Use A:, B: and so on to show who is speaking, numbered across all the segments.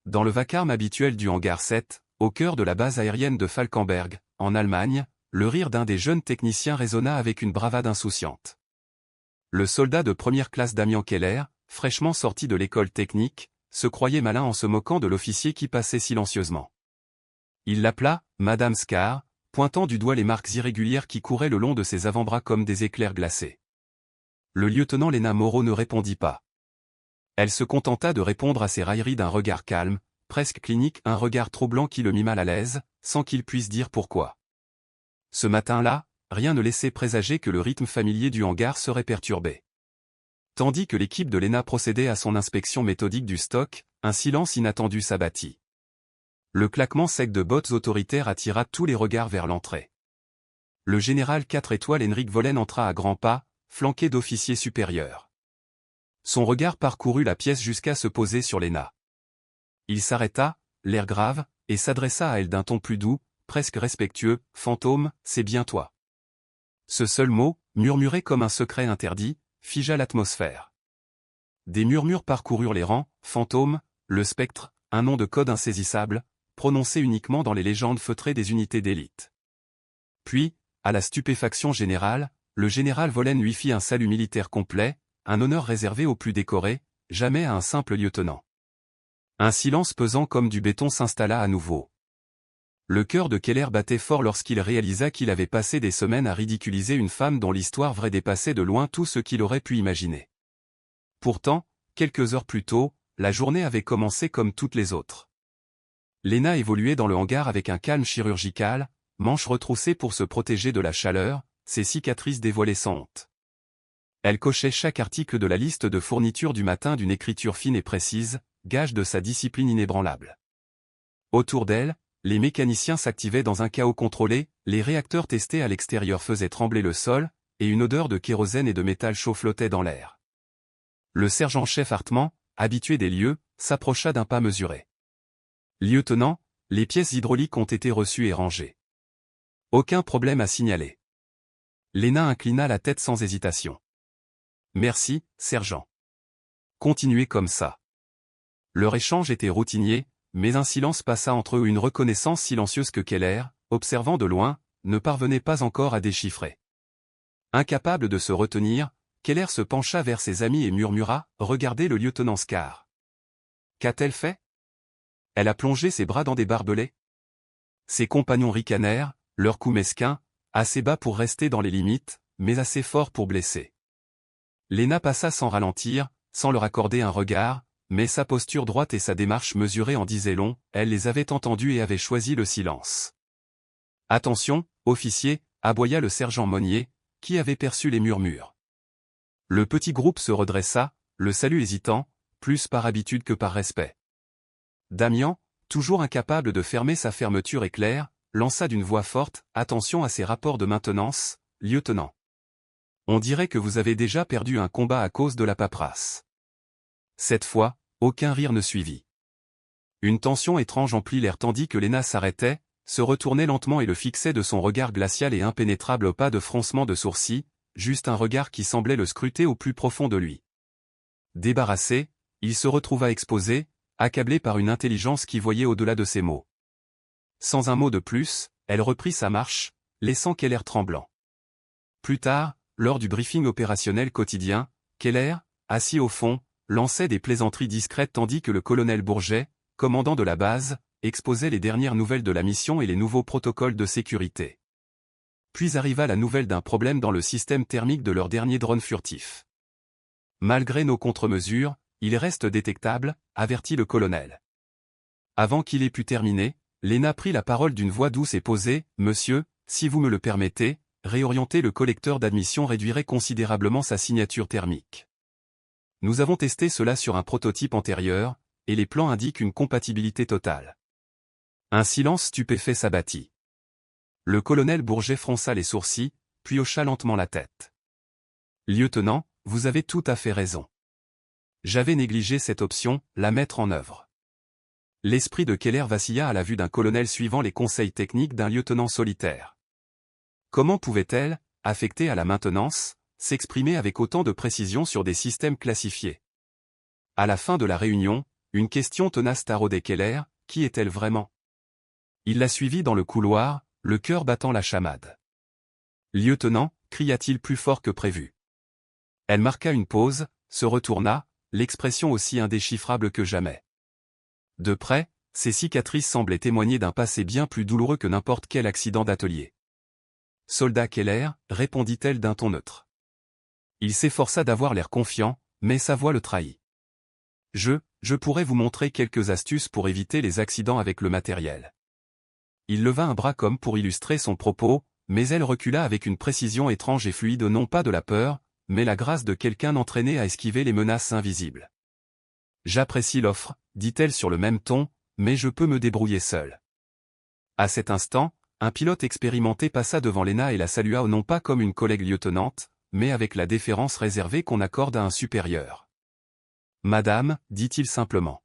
A: Dans le vacarme habituel du hangar 7, au cœur de la base aérienne de Falkenberg, en Allemagne, le rire d'un des jeunes techniciens résonna avec une bravade insouciante. Le soldat de première classe Damian Keller, fraîchement sorti de l'école technique, se croyait malin en se moquant de l'officier qui passait silencieusement. Il l'appela « Madame Scar », pointant du doigt les marques irrégulières qui couraient le long de ses avant-bras comme des éclairs glacés. Le lieutenant Lena Moreau ne répondit pas. Elle se contenta de répondre à ses railleries d'un regard calme, presque clinique, un regard troublant qui le mit mal à l'aise, sans qu'il puisse dire pourquoi. Ce matin-là, rien ne laissait présager que le rythme familier du hangar serait perturbé. Tandis que l'équipe de Lena procédait à son inspection méthodique du stock, un silence inattendu s'abattit. Le claquement sec de bottes autoritaires attira tous les regards vers l'entrée. Le général 4 étoiles Henrik Vollen entra à grands pas, flanqué d'officiers supérieurs. Son regard parcourut la pièce jusqu'à se poser sur Lena. Il s'arrêta, l'air grave, et s'adressa à elle d'un ton plus doux, presque respectueux. « Fantôme, c'est bien toi. » Ce seul mot, murmuré comme un secret interdit, figea l'atmosphère. Des murmures parcoururent les rangs. « Fantôme, le spectre, un nom de code insaisissable, prononcé uniquement dans les légendes feutrées des unités d'élite. » Puis, à la stupéfaction générale, le général Vollen lui fit un salut militaire complet, un honneur réservé aux plus décorés, jamais à un simple lieutenant. Un silence pesant comme du béton s'installa à nouveau. Le cœur de Keller battait fort lorsqu'il réalisa qu'il avait passé des semaines à ridiculiser une femme dont l'histoire vraie dépassait de loin tout ce qu'il aurait pu imaginer. Pourtant, quelques heures plus tôt, la journée avait commencé comme toutes les autres. Lena évoluait dans le hangar avec un calme chirurgical, manches retroussées pour se protéger de la chaleur, ses cicatrices dévoilées sans honte. Elle cochait chaque article de la liste de fournitures du matin d'une écriture fine et précise, gage de sa discipline inébranlable. Autour d'elle, les mécaniciens s'activaient dans un chaos contrôlé, les réacteurs testés à l'extérieur faisaient trembler le sol, et une odeur de kérosène et de métal chaud flottait dans l'air. Le sergent-chef Hartmann, habitué des lieux, s'approcha d'un pas mesuré. « Lieutenant, les pièces hydrauliques ont été reçues et rangées. Aucun problème à signaler. » Lena inclina la tête sans hésitation. « Merci, sergent. Continuez comme ça. » Leur échange était routinier, mais un silence passa entre eux, une reconnaissance silencieuse que Keller, observant de loin, ne parvenait pas encore à déchiffrer. Incapable de se retenir, Keller se pencha vers ses amis et murmura « Regardez le lieutenant Scar. Qu'a-t-elle fait? Elle a plongé ses bras dans des barbelés. » Ses compagnons ricanèrent, leur coup mesquin, assez bas pour rester dans les limites, mais assez fort pour blesser. Lena passa sans ralentir, sans leur accorder un regard, mais sa posture droite et sa démarche mesurée en disaient long, elle les avait entendus et avait choisi le silence. « Attention, officier !» aboya le sergent Monnier, qui avait perçu les murmures. Le petit groupe se redressa, le salut hésitant, plus par habitude que par respect. Damian, toujours incapable de fermer sa fermeture éclair, lança d'une voix forte « Attention à ces rapports de maintenance, lieutenant. On dirait que vous avez déjà perdu un combat à cause de la paperasse. » Cette fois, aucun rire ne suivit. Une tension étrange emplit l'air tandis que Lena s'arrêtait, se retournait lentement et le fixait de son regard glacial et impénétrable au pas de froncement de sourcils, juste un regard qui semblait le scruter au plus profond de lui. Débarrassé, il se retrouva exposé, accablé par une intelligence qui voyait au-delà de ses mots. Sans un mot de plus, elle reprit sa marche, laissant Keller tremblant. Plus tard, lors du briefing opérationnel quotidien, Keller, assis au fond, lançait des plaisanteries discrètes tandis que le colonel Bourget, commandant de la base, exposait les dernières nouvelles de la mission et les nouveaux protocoles de sécurité. Puis arriva la nouvelle d'un problème dans le système thermique de leur dernier drone furtif. « Malgré nos contre-mesures, il reste détectable », avertit le colonel. Avant qu'il ait pu terminer, Lena prit la parole d'une voix douce et posée. « Monsieur, si vous me le permettez, réorienter le collecteur d'admission réduirait considérablement sa signature thermique. Nous avons testé cela sur un prototype antérieur, et les plans indiquent une compatibilité totale. » Un silence stupéfait s'abattit. Le colonel Bourget fronça les sourcils, puis hocha lentement la tête. « Lieutenant, vous avez tout à fait raison. J'avais négligé cette option, la mettre en œuvre. » L'esprit de Keller vacilla à la vue d'un colonel suivant les conseils techniques d'un lieutenant solitaire. Comment pouvait-elle, affectée à la maintenance, s'exprimer avec autant de précision sur des systèmes classifiés? À la fin de la réunion, Une question tenace taraudait Keller, qui est-elle vraiment? Il la suivit dans le couloir, le cœur battant la chamade. Lieutenant, cria-t-il plus fort que prévu. Elle marqua une pause, se retourna, l'expression aussi indéchiffrable que jamais. De près, ses cicatrices semblaient témoigner d'un passé bien plus douloureux que n'importe quel accident d'atelier. Soldat Keller, répondit-elle d'un ton neutre. Il s'efforça d'avoir l'air confiant, mais sa voix le trahit. Je pourrais vous montrer quelques astuces pour éviter les accidents avec le matériel. Il leva un bras comme pour illustrer son propos, mais elle recula avec une précision étrange et fluide, non pas de la peur, mais la grâce de quelqu'un entraîné à esquiver les menaces invisibles. J'apprécie l'offre, dit-elle sur le même ton, mais je peux me débrouiller seule. À cet instant, un pilote expérimenté passa devant Lena et la salua non pas comme une collègue lieutenante, mais avec la déférence réservée qu'on accorde à un supérieur. Madame, dit-il simplement.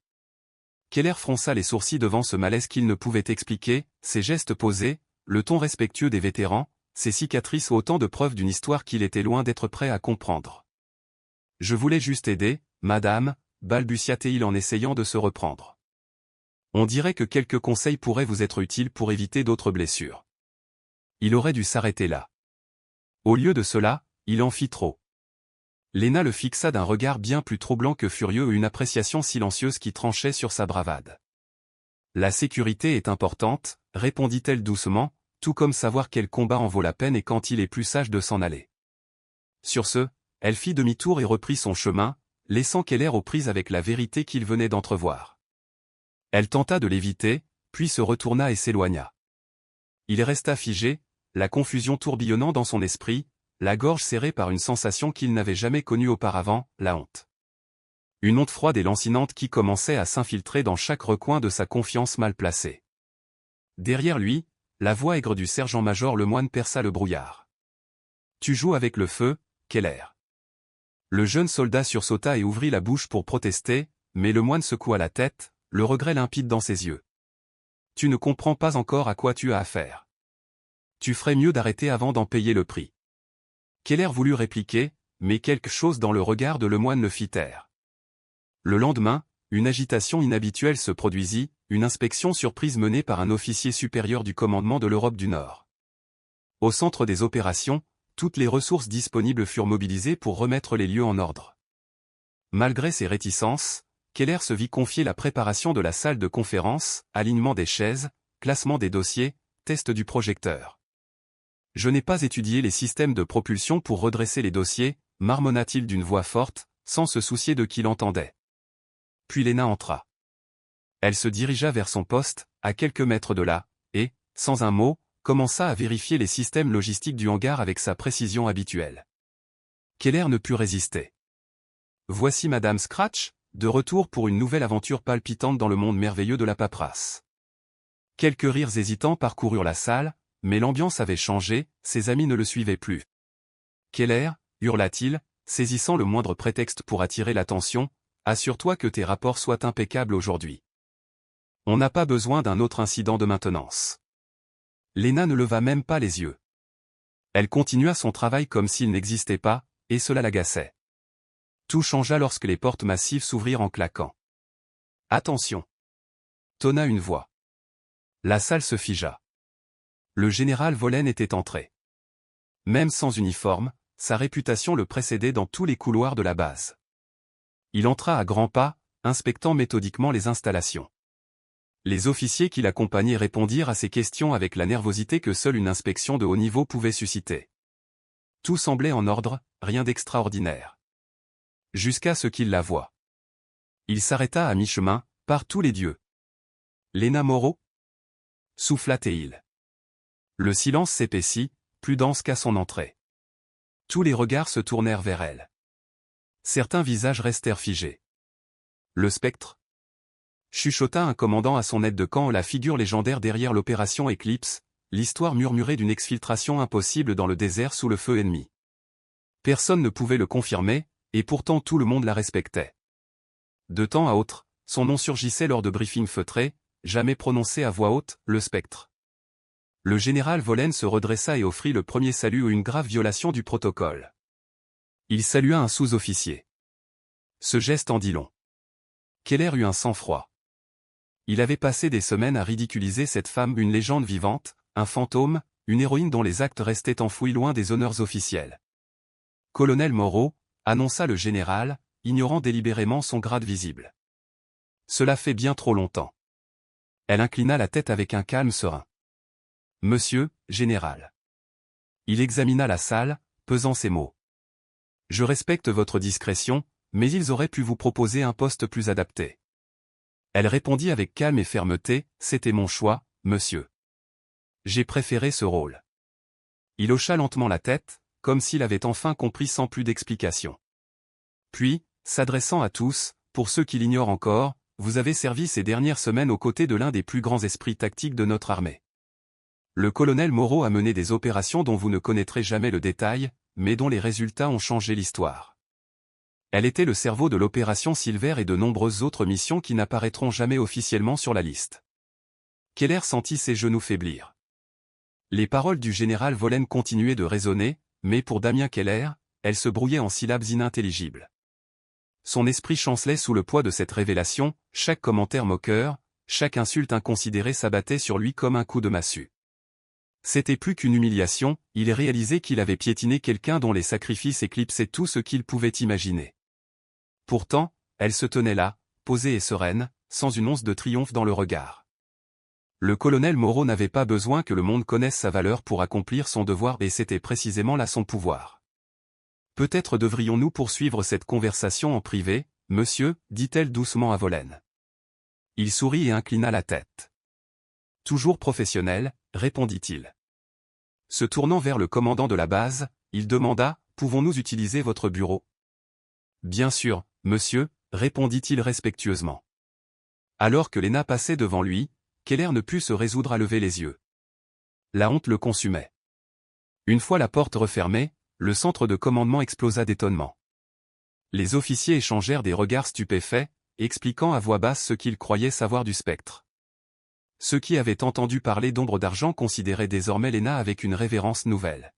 A: Keller fronça les sourcils devant ce malaise qu'il ne pouvait expliquer, ses gestes posés, le ton respectueux des vétérans, ses cicatrices autant de preuves d'une histoire qu'il était loin d'être prêt à comprendre. Je voulais juste aider, madame, balbutia-t-il en essayant de se reprendre. On dirait que quelques conseils pourraient vous être utiles pour éviter d'autres blessures. Il aurait dû s'arrêter là. Au lieu de cela, il en fit trop. Lena le fixa d'un regard bien plus troublant que furieux et une appréciation silencieuse qui tranchait sur sa bravade. La sécurité est importante, répondit-elle doucement, tout comme savoir quel combat en vaut la peine et quand il est plus sage de s'en aller. Sur ce, elle fit demi-tour et reprit son chemin, laissant Keller aux prises avec la vérité qu'il venait d'entrevoir. Elle tenta de l'éviter, puis se retourna et s'éloigna. Il resta figé, la confusion tourbillonnant dans son esprit, la gorge serrée par une sensation qu'il n'avait jamais connue auparavant, la honte. Une honte froide et lancinante qui commençait à s'infiltrer dans chaque recoin de sa confiance mal placée. Derrière lui, la voix aigre du sergent-major Lemoine perça le brouillard. « Tu joues avec le feu, Keller. » Le jeune soldat sursauta et ouvrit la bouche pour protester, mais Lemoine secoua la tête, le regret limpide dans ses yeux. « Tu ne comprends pas encore à quoi tu as affaire. Tu ferais mieux d'arrêter avant d'en payer le prix. » Keller voulut répliquer, mais quelque chose dans le regard de Lemoine le fit taire. Le lendemain, une agitation inhabituelle se produisit, une inspection surprise menée par un officier supérieur du commandement de l'Europe du Nord. Au centre des opérations, toutes les ressources disponibles furent mobilisées pour remettre les lieux en ordre. Malgré ses réticences, Keller se vit confier la préparation de la salle de conférence, alignement des chaises, classement des dossiers, test du projecteur. Je n'ai pas étudié les systèmes de propulsion pour redresser les dossiers, marmonna-t-il d'une voix forte, sans se soucier de qui l'entendait. Puis Lena entra. Elle se dirigea vers son poste, à quelques mètres de là, et, sans un mot, commença à vérifier les systèmes logistiques du hangar avec sa précision habituelle. Keller ne put résister. Voici Madame Scratch, de retour pour une nouvelle aventure palpitante dans le monde merveilleux de la paperasse. Quelques rires hésitants parcoururent la salle, mais l'ambiance avait changé, ses amis ne le suivaient plus. Keller, hurla-t-il, saisissant le moindre prétexte pour attirer l'attention, assure-toi que tes rapports soient impeccables aujourd'hui. On n'a pas besoin d'un autre incident de maintenance. Lena ne leva même pas les yeux. Elle continua son travail comme s'il n'existait pas, et cela l'agaçait. Tout changea lorsque les portes massives s'ouvrirent en claquant. « Attention !» tonna une voix. La salle se figea. Le général Vollen était entré. Même sans uniforme, sa réputation le précédait dans tous les couloirs de la base. Il entra à grands pas, inspectant méthodiquement les installations. Les officiers qui l'accompagnaient répondirent à ses questions avec la nervosité que seule une inspection de haut niveau pouvait susciter. Tout semblait en ordre, rien d'extraordinaire. Jusqu'à ce qu'il la voie. Il s'arrêta à mi-chemin, par tous les dieux. « Lena Moreau » souffla-t-il. Le silence s'épaissit, plus dense qu'à son entrée. Tous les regards se tournèrent vers elle. Certains visages restèrent figés. Le spectre chuchota un commandant à son aide de camp, la figure légendaire derrière l'opération Eclipse, l'histoire murmurée d'une exfiltration impossible dans le désert sous le feu ennemi. Personne ne pouvait le confirmer, et pourtant tout le monde la respectait. De temps à autre, son nom surgissait lors de briefings feutrés, jamais prononcé à voix haute, le spectre. Le général Vollen se redressa et offrit le premier salut ou une grave violation du protocole. Il salua un sous-officier. Ce geste en dit long. Keller eut un sang-froid. Il avait passé des semaines à ridiculiser cette femme, une légende vivante, un fantôme, une héroïne dont les actes restaient enfouis loin des honneurs officiels. Colonel Moreau, annonça le général, ignorant délibérément son grade visible. Cela fait bien trop longtemps. Elle inclina la tête avec un calme serein. Monsieur, général. Il examina la salle, pesant ses mots. Je respecte votre discrétion, mais ils auraient pu vous proposer un poste plus adapté. Elle répondit avec calme et fermeté, c'était mon choix, monsieur. J'ai préféré ce rôle. Il hocha lentement la tête, comme s'il avait enfin compris sans plus d'explication. Puis, s'adressant à tous, pour ceux qui l'ignorent encore, vous avez servi ces dernières semaines aux côtés de l'un des plus grands esprits tactiques de notre armée. Le colonel Moreau a mené des opérations dont vous ne connaîtrez jamais le détail, mais dont les résultats ont changé l'histoire. Elle était le cerveau de l'opération Silver et de nombreuses autres missions qui n'apparaîtront jamais officiellement sur la liste. Keller sentit ses genoux faiblir. Les paroles du général Vollen continuaient de résonner, mais pour Damien Keller, elles se brouillaient en syllabes inintelligibles. Son esprit chancelait sous le poids de cette révélation, chaque commentaire moqueur, chaque insulte inconsidérée s'abattait sur lui comme un coup de massue. C'était plus qu'une humiliation, il réalisait qu'il avait piétiné quelqu'un dont les sacrifices éclipsaient tout ce qu'il pouvait imaginer. Pourtant, elle se tenait là, posée et sereine, sans une once de triomphe dans le regard. Le colonel Moreau n'avait pas besoin que le monde connaisse sa valeur pour accomplir son devoir et c'était précisément là son pouvoir. Peut-être devrions-nous poursuivre cette conversation en privé, monsieur, dit-elle doucement à Vollen. Il sourit et inclina la tête. Toujours professionnel, répondit-il. Se tournant vers le commandant de la base, il demanda, pouvons-nous utiliser votre bureau? Bien sûr, monsieur, répondit-il respectueusement. Alors que Lena passait devant lui, Keller ne put se résoudre à lever les yeux. La honte le consumait. Une fois la porte refermée, le centre de commandement explosa d'étonnement. Les officiers échangèrent des regards stupéfaits, expliquant à voix basse ce qu'ils croyaient savoir du spectre. Ceux qui avaient entendu parler d'Ombre d'Argent considéraient désormais Lena avec une révérence nouvelle.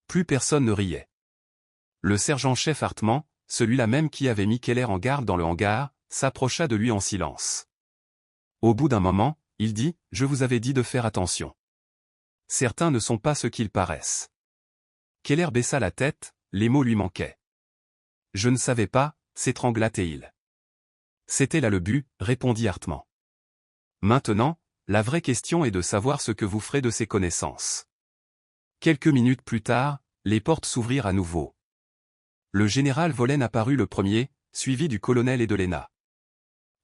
A: Plus personne ne riait. Le sergent-chef Hartmann, celui-là même qui avait mis Keller en garde dans le hangar, s'approcha de lui en silence. Au bout d'un moment, il dit, « Je vous avais dit de faire attention. Certains ne sont pas ce qu'ils paraissent. » Keller baissa la tête, les mots lui manquaient. « Je ne savais pas, » s'étrangla-t-il. « C'était là le but, » répondit Hartmann. « Maintenant, la vraie question est de savoir ce que vous ferez de ces connaissances. » Quelques minutes plus tard, les portes s'ouvrirent à nouveau. Le général Vollen apparut le premier, suivi du colonel et de Lena.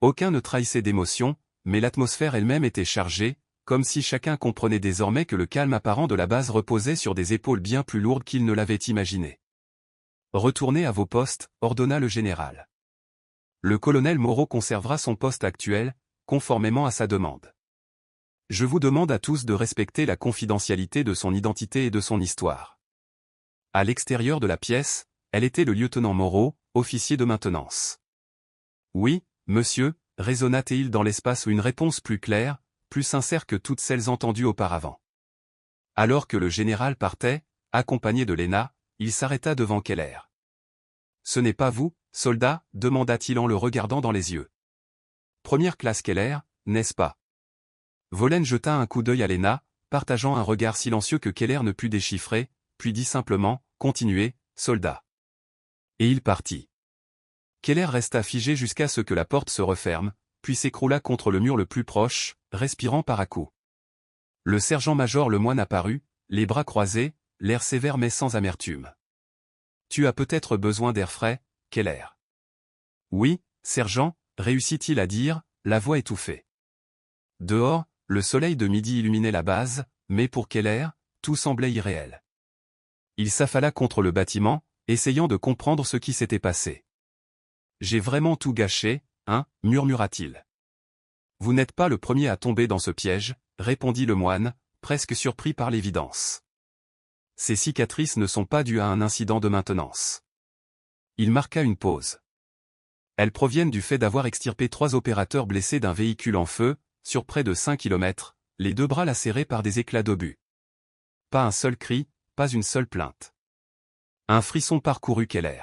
A: Aucun ne trahissait d'émotion, mais l'atmosphère elle-même était chargée, comme si chacun comprenait désormais que le calme apparent de la base reposait sur des épaules bien plus lourdes qu'il ne l'avait imaginé. « Retournez à vos postes, » ordonna le général. Le colonel Moreau conservera son poste actuel, conformément à sa demande. Je vous demande à tous de respecter la confidentialité de son identité et de son histoire. À l'extérieur de la pièce, elle était le lieutenant Moreau, officier de maintenance. Oui, monsieur, résonna-t-il dans l'espace où une réponse plus claire, plus sincère que toutes celles entendues auparavant. Alors que le général partait, accompagné de Lena, il s'arrêta devant Keller. « Ce n'est pas vous, soldat ?» demanda-t-il en le regardant dans les yeux. « Première classe Keller, n'est-ce pas ?» Vollen jeta un coup d'œil à Lena, partageant un regard silencieux que Keller ne put déchiffrer, puis dit simplement, « Continuez, soldat. » Et il partit. Keller resta figé jusqu'à ce que la porte se referme, puis s'écroula contre le mur le plus proche, respirant par à-coups. Le sergent-major Lemoine apparut, les bras croisés, l'air sévère mais sans amertume. « Tu as peut-être besoin d'air frais, Keller. »« Oui, sergent, » réussit-il à dire, la voix étouffée. Dehors, le soleil de midi illuminait la base, mais pour Keller, tout semblait irréel. Il s'affala contre le bâtiment, essayant de comprendre ce qui s'était passé. « J'ai vraiment tout gâché, hein » murmura-t-il. « Vous n'êtes pas le premier à tomber dans ce piège, » répondit le moine, presque surpris par l'évidence. « Ces cicatrices ne sont pas dues à un incident de maintenance. » Il marqua une pause. « Elles proviennent du fait d'avoir extirpé 3 opérateurs blessés d'un véhicule en feu, sur près de 5 kilomètres, les 2 bras lacérés par des éclats d'obus. Pas un seul cri, pas une seule plainte. » Un frisson parcourut Keller.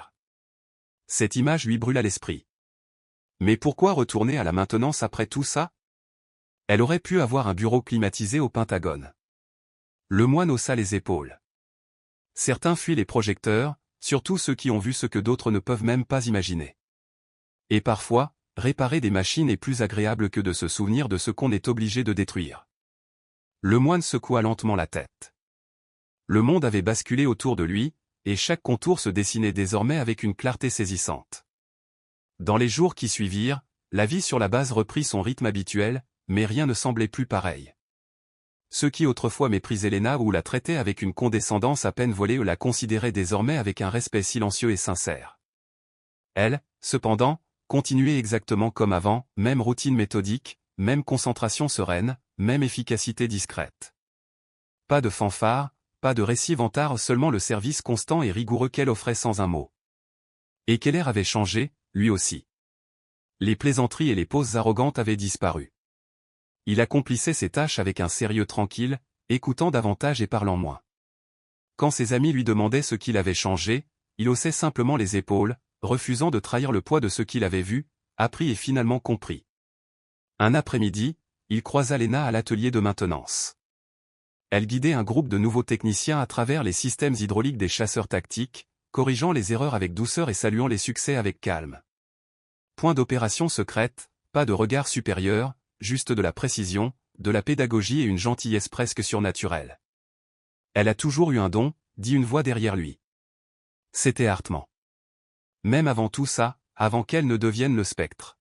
A: Cette image lui brûla l'esprit. Mais pourquoi retourner à la maintenance après tout ça? Elle aurait pu avoir un bureau climatisé au Pentagone. Le moine haussa les épaules. Certains fuient les projecteurs, surtout ceux qui ont vu ce que d'autres ne peuvent même pas imaginer. Et parfois, réparer des machines est plus agréable que de se souvenir de ce qu'on est obligé de détruire. Le moine secoua lentement la tête. Le monde avait basculé autour de lui, et chaque contour se dessinait désormais avec une clarté saisissante. Dans les jours qui suivirent, la vie sur la base reprit son rythme habituel, mais rien ne semblait plus pareil. Ceux qui autrefois méprisaient Lena ou la traitaient avec une condescendance à peine voilée la considéraient désormais avec un respect silencieux et sincère. Elle, cependant, continuait exactement comme avant, même routine méthodique, même concentration sereine, même efficacité discrète. Pas de fanfare, pas de récit vantard, seulement le service constant et rigoureux qu'elle offrait sans un mot. Et Keller avait changé, lui aussi. Les plaisanteries et les poses arrogantes avaient disparu. Il accomplissait ses tâches avec un sérieux tranquille, écoutant davantage et parlant moins. Quand ses amis lui demandaient ce qu'il avait changé, il haussait simplement les épaules, refusant de trahir le poids de ce qu'il avait vu, appris et finalement compris. Un après-midi, il croisa Lena à l'atelier de maintenance. Elle guidait un groupe de nouveaux techniciens à travers les systèmes hydrauliques des chasseurs tactiques, corrigeant les erreurs avec douceur et saluant les succès avec calme. Point d'opération secrète, pas de regard supérieur, juste de la précision, de la pédagogie et une gentillesse presque surnaturelle. Elle a toujours eu un don, dit une voix derrière lui. C'était Hartmann. Même avant tout ça, avant qu'elle ne devienne le spectre.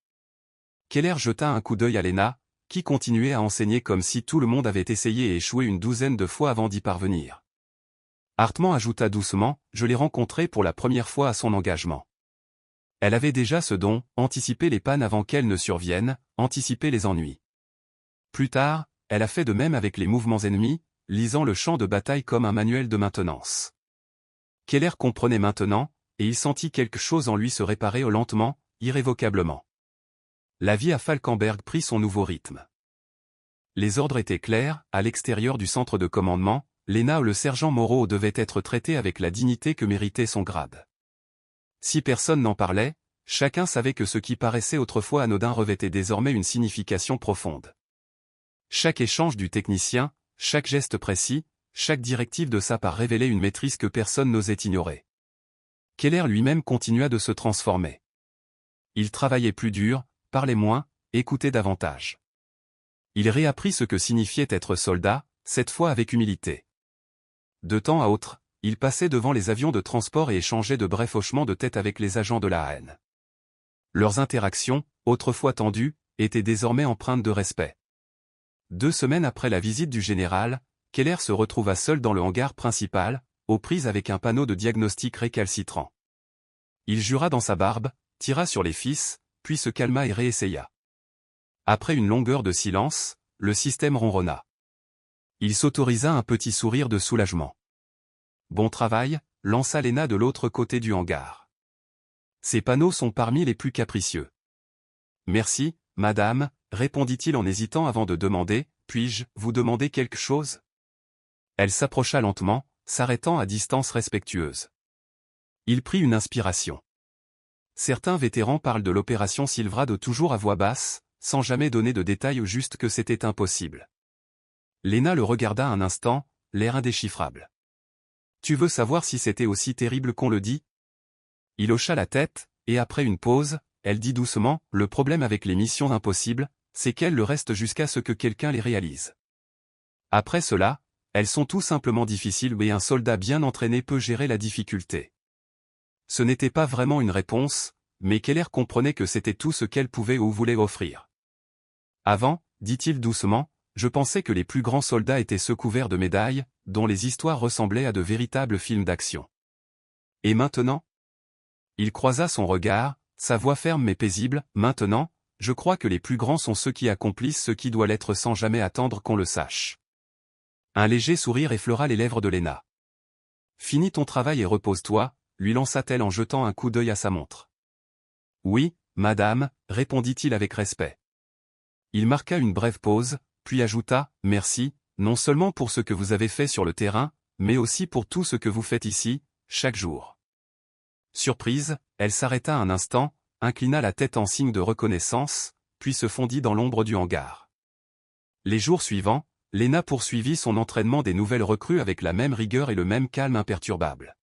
A: Keller jeta un coup d'œil à Lena, qui continuait à enseigner comme si tout le monde avait essayé et échoué une douzaine de fois avant d'y parvenir. Hartmann ajouta doucement, je l'ai rencontrée pour la première fois à son engagement. Elle avait déjà ce don, anticiper les pannes avant qu'elles ne surviennent, anticiper les ennuis. Plus tard, elle a fait de même avec les mouvements ennemis, lisant le champ de bataille comme un manuel de maintenance. Keller comprenait maintenant, et il sentit quelque chose en lui se réparer lentement, irrévocablement. La vie à Falkenberg prit son nouveau rythme. Les ordres étaient clairs, à l'extérieur du centre de commandement, Lena ou le sergent Moreau devait être traité avec la dignité que méritait son grade. Si personne n'en parlait, chacun savait que ce qui paraissait autrefois anodin revêtait désormais une signification profonde. Chaque échange du technicien, chaque geste précis, chaque directive de sa part révélait une maîtrise que personne n'osait ignorer. Keller lui-même continua de se transformer. Il travaillait plus dur, parlait moins, écoutait davantage. Il réapprit ce que signifiait être soldat, cette fois avec humilité. De temps à autre, il passait devant les avions de transport et échangeait de brefs hochements de tête avec les agents de la haine. Leurs interactions, autrefois tendues, étaient désormais empreintes de respect. 2 semaines après la visite du général, Keller se retrouva seul dans le hangar principal, aux prises avec un panneau de diagnostic récalcitrant. Il jura dans sa barbe, tira sur les fils, puis se calma et réessaya. Après une longue heure de silence, le système ronronna. Il s'autorisa un petit sourire de soulagement. Bon travail, lança Lena de l'autre côté du hangar. Ces panneaux sont parmi les plus capricieux. Merci, madame, répondit-il en hésitant avant de demander, puis-je vous demander quelque chose? Elle s'approcha lentement, s'arrêtant à distance respectueuse. Il prit une inspiration. Certains vétérans parlent de l'opération Silvrad toujours à voix basse, sans jamais donner de détails ou juste que c'était impossible. Lena le regarda un instant, l'air indéchiffrable. Tu veux savoir si c'était aussi terrible qu'on le dit? Il hocha la tête, et après une pause, elle dit doucement, le problème avec les missions impossibles, c'est qu'elles le restent jusqu'à ce que quelqu'un les réalise. Après cela, elles sont tout simplement difficiles et un soldat bien entraîné peut gérer la difficulté. Ce n'était pas vraiment une réponse, mais Keller comprenait que c'était tout ce qu'elle pouvait ou voulait offrir. Avant, dit-il doucement, je pensais que les plus grands soldats étaient ceux couverts de médailles, dont les histoires ressemblaient à de véritables films d'action. Et maintenant? Il croisa son regard, sa voix ferme mais paisible, maintenant, je crois que les plus grands sont ceux qui accomplissent ce qui doit l'être sans jamais attendre qu'on le sache. Un léger sourire effleura les lèvres de Lena. Finis ton travail et repose-toi, lui lança-t-elle en jetant un coup d'œil à sa montre. Oui, madame, répondit-il avec respect. Il marqua une brève pause, puis ajouta, merci, non seulement pour ce que vous avez fait sur le terrain, mais aussi pour tout ce que vous faites ici, chaque jour. Surprise, elle s'arrêta un instant, inclina la tête en signe de reconnaissance, puis se fondit dans l'ombre du hangar. Les jours suivants, Lena poursuivit son entraînement des nouvelles recrues avec la même rigueur et le même calme imperturbable.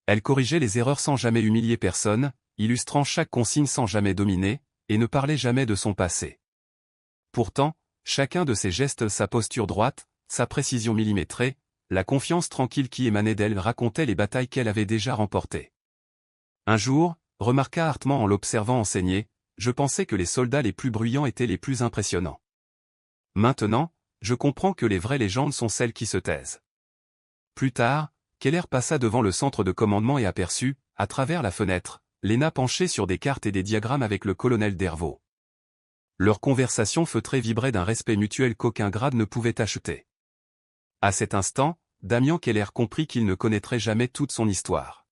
A: Elle corrigeait les erreurs sans jamais humilier personne, illustrant chaque consigne sans jamais dominer, et ne parlait jamais de son passé. Pourtant, chacun de ses gestes, sa posture droite, sa précision millimétrée, la confiance tranquille qui émanait d'elle racontait les batailles qu'elle avait déjà remportées. Un jour, remarqua Hartmann en l'observant enseigner, je pensais que les soldats les plus bruyants étaient les plus impressionnants. Maintenant, je comprends que les vraies légendes sont celles qui se taisent. Plus tard, Keller passa devant le centre de commandement et aperçut, à travers la fenêtre, Lena penchée sur des cartes et des diagrammes avec le colonel Dervaux. Leur conversation feutrée vibrait d'un respect mutuel qu'aucun grade ne pouvait acheter. À cet instant, Damien Keller comprit qu'il ne connaîtrait jamais toute son histoire.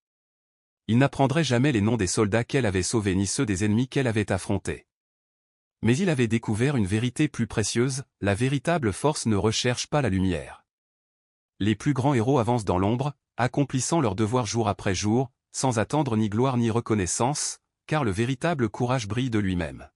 A: Il n'apprendrait jamais les noms des soldats qu'elle avait sauvés ni ceux des ennemis qu'elle avait affrontés. Mais il avait découvert une vérité plus précieuse, la véritable force ne recherche pas la lumière. Les plus grands héros avancent dans l'ombre, accomplissant leur devoir jour après jour, sans attendre ni gloire ni reconnaissance, car le véritable courage brille de lui-même.